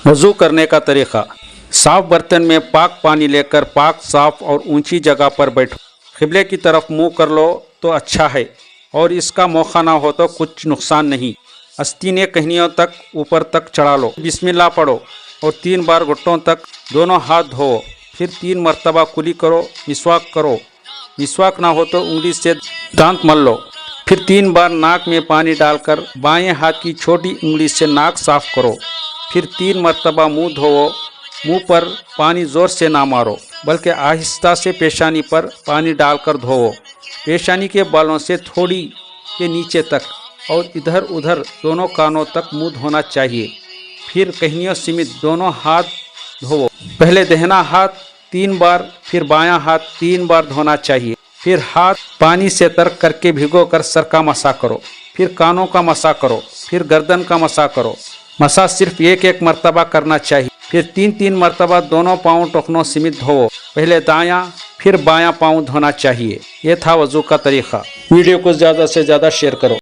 वज़ू करने का तरीक़ा। साफ़ बर्तन में पाक पानी लेकर पाक साफ़ और ऊंची जगह पर बैठो। क़िबले की तरफ मुंह कर लो तो अच्छा है, और इसका मौका ना हो तो कुछ नुकसान नहीं। आस्तीनें कहनियों तक ऊपर तक चढ़ा लो। बिस्मिल्लाह पढ़ो और 3 बार घुटनों तक दोनों हाथ धोओ। फिर 3 मरतबा कुली करो, मिसवाक करो। मिसवाक ना हो तो उंगली से दांत मल लो। फिर 3 बार नाक में पानी डालकर बाएं हाथ की छोटी उंगली से नाक साफ करो। फिर 3 मरतबा मुंह धोओ। मुंह पर पानी ज़ोर से ना मारो, बल्कि आहिस्ता से पेशानी पर पानी डालकर धोओ। पेशानी के बालों से थोड़ी के नीचे तक और इधर उधर दोनों कानों तक मुंह धोना चाहिए। फिर कहनियों समेत दोनों हाथ धोओ। पहले दाहिना हाथ 3 बार, फिर बायां हाथ 3 बार धोना चाहिए। फिर हाथ पानी से तर करके भिगोकर सर का मसा करो। फिर कानों का मसा करो। फिर गर्दन का मसा करो। मसा सिर्फ एक मरतबा करना चाहिए। फिर 3 मरतबा दोनों पाँव टखनों समेत धोओ। पहले दायां फिर बायां पाँव धोना चाहिए। ये था वज़ू का तरीक़ा। वीडियो को ज़्यादा से ज़्यादा शेयर करो।